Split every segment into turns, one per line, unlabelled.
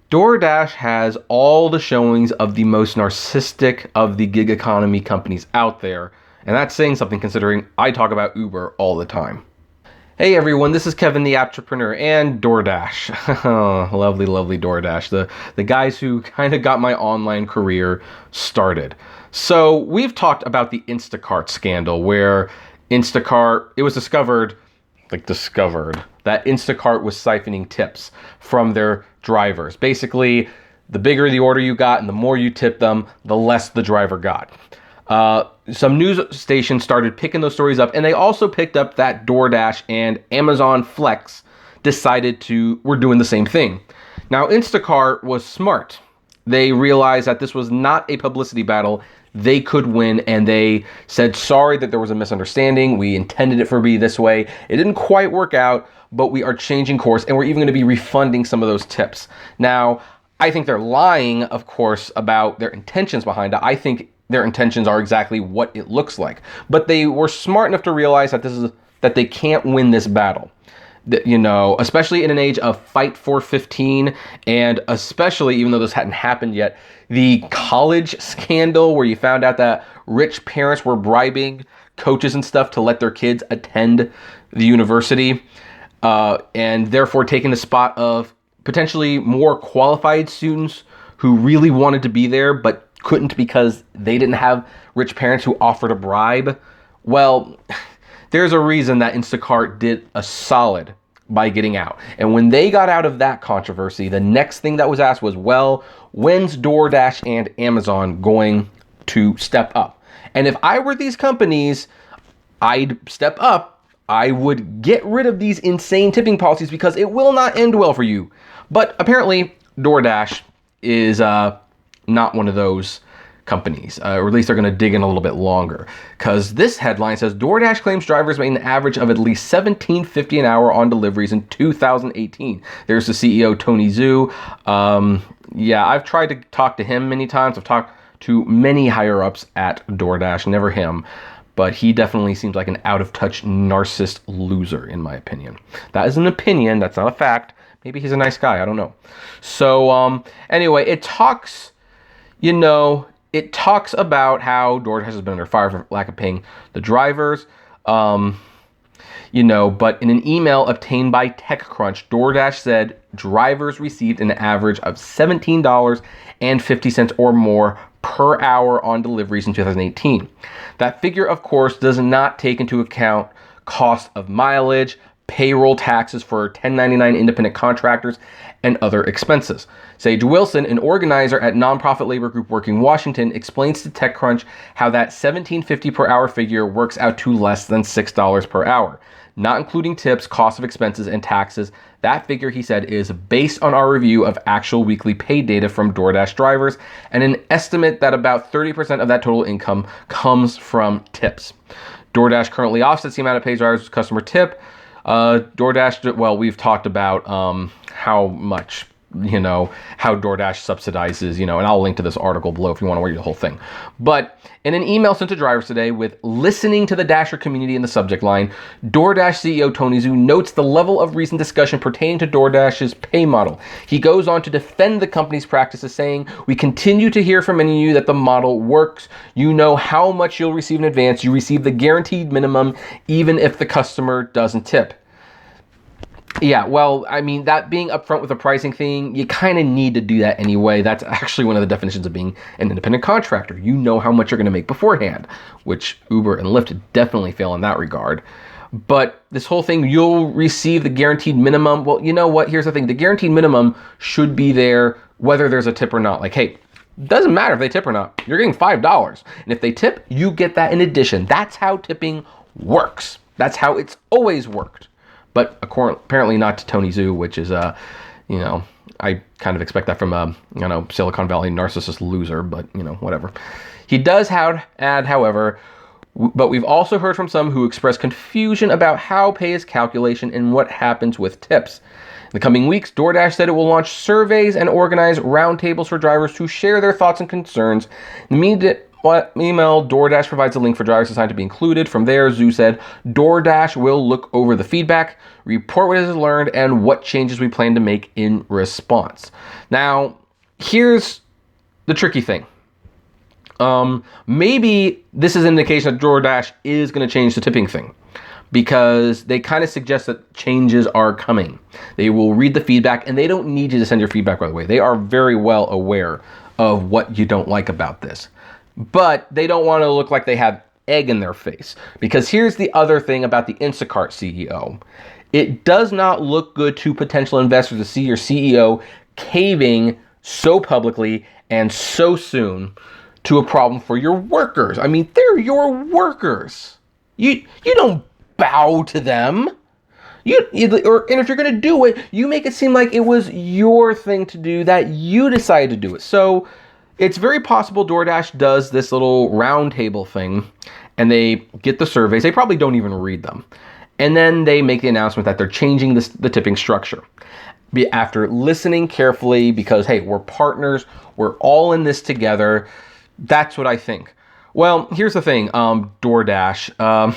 DoorDash has all the showings of the most narcissistic of the gig economy companies out there, and that's saying something considering I talk about Uber all the time. Hey everyone, this is Kevin the Apptrepreneur and DoorDash. Lovely, lovely DoorDash. The guys who kind of got my online career started. So we've talked about the Instacart scandal where it was discovered that Instacart was siphoning tips from their drivers. Basically, the bigger the order you got and the more you tipped them, the less the driver got. Some news stations started picking those stories up, and they also picked up that DoorDash and Amazon Flex were doing the same thing. Now, Instacart was smart. They realized that this was not a publicity battle they could win, and they said, sorry that there was a misunderstanding. We intended it for be this way. It didn't quite work out, but we are changing course, and we're even going to be refunding some of those tips. Now, I think they're lying, of course, about their intentions behind it. I think their intentions are exactly what it looks like. But they were smart enough to realize that they can't win this battle. Especially in an age of Fight for 15, and especially, even though this hadn't happened yet, the college scandal where you found out that rich parents were bribing coaches and stuff to let their kids attend the university, and therefore taking the spot of potentially more qualified students who really wanted to be there but couldn't because they didn't have rich parents who offered a bribe. Well, there's a reason that Instacart did a solid by getting out. And when they got out of that controversy, the next thing that was asked was, well, when's DoorDash and Amazon going to step up? And if I were these companies, I'd step up. I would get rid of these insane tipping policies because it will not end well for you. But apparently, DoorDash is not one of those companies, or at least they're going to dig in a little bit longer, because this headline says DoorDash claims drivers made an average of at least $17.50 an hour on deliveries in 2018. There's the CEO, Tony Zhu. I've tried to talk to him many times. I've talked to many higher ups at DoorDash, never him, but he definitely seems like an out-of-touch narcissist loser, in my opinion. That is an opinion, that's not a fact. Maybe he's a nice guy, I don't know. So anyway, it talks about how DoorDash has been under fire for lack of paying the drivers. But in an email obtained by TechCrunch, DoorDash said drivers received an average of $17.50 or more per hour on deliveries in 2018. That figure, of course, does not take into account cost of mileage, payroll taxes for 1099 independent contractors, and other expenses. Sage Wilson, an organizer at nonprofit labor group Working Washington, explains to TechCrunch how that $17.50 per hour figure works out to less than $6 per hour. Not including tips, cost of expenses, and taxes, that figure, he said, is based on our review of actual weekly pay data from DoorDash drivers and an estimate that about 30% of that total income comes from tips. DoorDash currently offsets the amount it pays drivers with customer tip. DoorDash, well, we've talked about how much, how DoorDash subsidizes, and I'll link to this article below if you want to read the whole thing. But in an email sent to drivers today with listening to the Dasher community in the subject line, DoorDash CEO Tony Zhu notes the level of recent discussion pertaining to DoorDash's pay model. He goes on to defend the company's practices, saying, "We continue to hear from many of you that the model works. You know how much you'll receive in advance. You receive the guaranteed minimum, even if the customer doesn't tip." Yeah, well, I mean, that being upfront with the pricing thing, you kind of need to do that anyway. That's actually one of the definitions of being an independent contractor. You know how much you're going to make beforehand, which Uber and Lyft definitely fail in that regard. But this whole thing, you'll receive the guaranteed minimum. Well, you know what? Here's the thing. The guaranteed minimum should be there whether there's a tip or not. Like, hey, doesn't matter if they tip or not. You're getting $5. And if they tip, you get that in addition. That's how tipping works. That's how it's always worked. But apparently not to Tony Zhu, which is, I kind of expect that from a, Silicon Valley narcissist loser, but, whatever. He does add, however, but we've also heard from some who express confusion about how pay is calculated and what happens with tips. In the coming weeks, DoorDash said it will launch surveys and organize roundtables for drivers to share their thoughts and concerns. In the email, DoorDash provides a link for drivers assigned to be included. From there, Zhu said, DoorDash will look over the feedback, report what it has learned, and what changes we plan to make in response. Now, here's the tricky thing. Maybe this is an indication that DoorDash is going to change the tipping thing, because they kind of suggest that changes are coming. They will read the feedback, and they don't need you to send your feedback right away. They are very well aware of what you don't like about this. But they don't want to look like they have egg in their face. Because here's the other thing about the Instacart CEO. It does not look good to potential investors to see your CEO caving so publicly and so soon to a problem for your workers. I mean, they're your workers. You don't bow to them. And if you're going to do it, you make it seem like it was your thing to do, that you decided to do it. So it's very possible DoorDash does this little round table thing, and they get the surveys. They probably don't even read them. And then they make the announcement that they're changing the tipping structure. After listening carefully, because, hey, we're partners. We're all in this together. That's what I think. Well, here's the thing, DoorDash.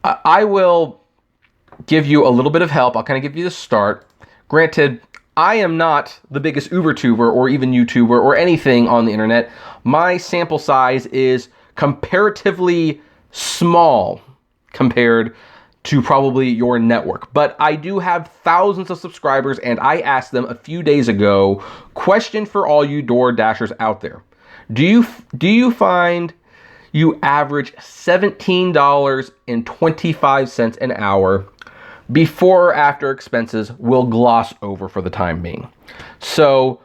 I will give you a little bit of help. I'll kind of give you the start. Granted, I am not the biggest UberTuber or even YouTuber or anything on the internet. My sample size is comparatively small compared to probably your network. But I do have thousands of subscribers, and I asked them a few days ago, question for all you DoorDashers out there. Do you find you average $17.25 an hour before or after expenses will gloss over for the time being? So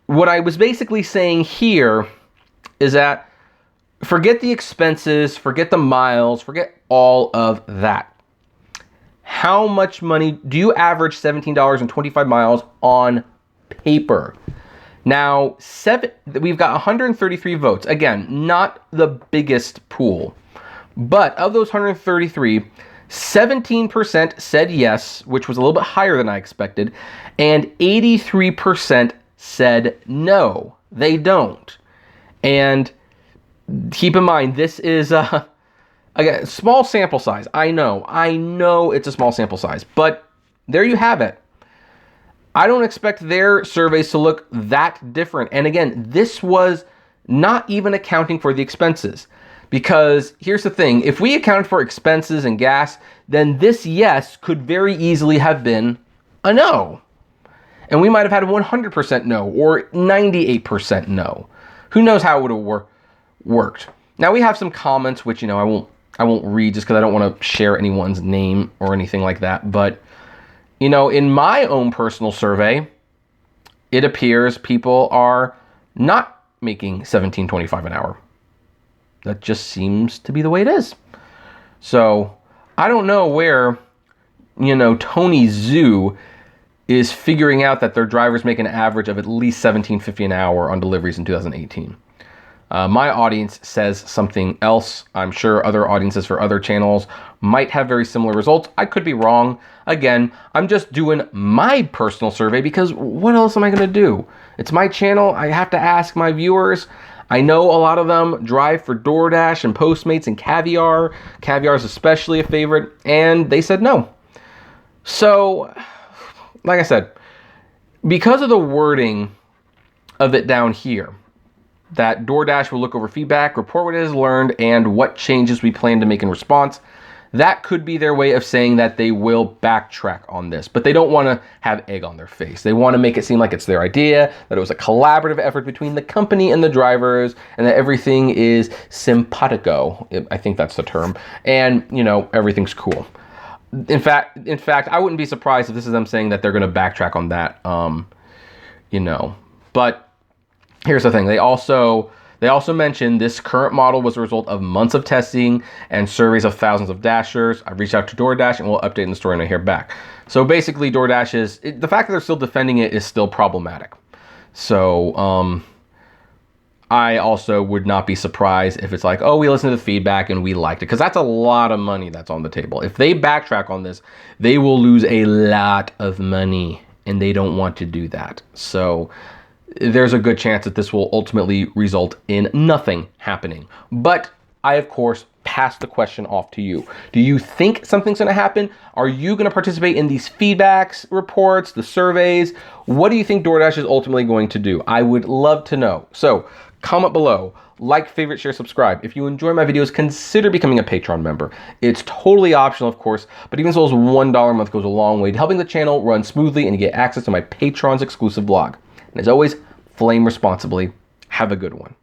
what I was basically saying here is that forget the expenses, forget the miles, forget all of that. How much money do you average $17.25 miles on paper? Now, we've got 133 votes. Again, not the biggest pool. But of those 133, 17% said yes, which was a little bit higher than I expected, and 83% said no, they don't. And keep in mind, this is again, small sample size. I know it's a small sample size, but there you have it. I don't expect their surveys to look that different. And again, this was not even accounting for the expenses. Because here's the thing, if we account for expenses and gas, then this yes could very easily have been a no. And we might have had a 100% no or 98% no. Who knows how it would have worked. Now we have some comments, which, I won't read just because I don't want to share anyone's name or anything like that. But, in my own personal survey, it appears people are not making $17.25 an hour. That just seems to be the way it is. So I don't know where, Tony Zhu is figuring out that their drivers make an average of at least $17.50 an hour on deliveries in 2018. My audience says something else. I'm sure other audiences for other channels might have very similar results. I could be wrong. Again, I'm just doing my personal survey because what else am I going to do? It's my channel. I have to ask my viewers. I know a lot of them drive for DoorDash and Postmates and Caviar. Caviar is especially a favorite, and they said no. So, like I said, because of the wording of it down here, that DoorDash will look over feedback, report what it has learned, and what changes we plan to make in response. That could be their way of saying that they will backtrack on this, but they don't want to have egg on their face. They want to make it seem like it's their idea, that it was a collaborative effort between the company and the drivers, and that everything is simpatico. I think that's the term. And, everything's cool. In fact, I wouldn't be surprised if this is them saying that they're going to backtrack on that, But here's the thing. They also mentioned this current model was a result of months of testing and surveys of thousands of Dashers. I've reached out to DoorDash and we'll update in the story when I hear back. So basically, DoorDash the fact that they're still defending it is still problematic. So I also would not be surprised if it's like, oh, we listened to the feedback and we liked it. Because that's a lot of money that's on the table. If they backtrack on this, they will lose a lot of money. And they don't want to do that. So there's a good chance that this will ultimately result in nothing happening. But I, of course, pass the question off to you. Do you think something's going to happen? Are you going to participate in these feedbacks reports, the surveys? What do you think DoorDash is ultimately going to do? I would love to know. So comment below, like, favorite, share, subscribe. If you enjoy my videos, consider becoming a Patreon member. It's totally optional, of course, but even as low as $1 a month goes a long way to helping the channel run smoothly and you get access to my Patreon's exclusive blog. And as always, flame responsibly. Have a good one.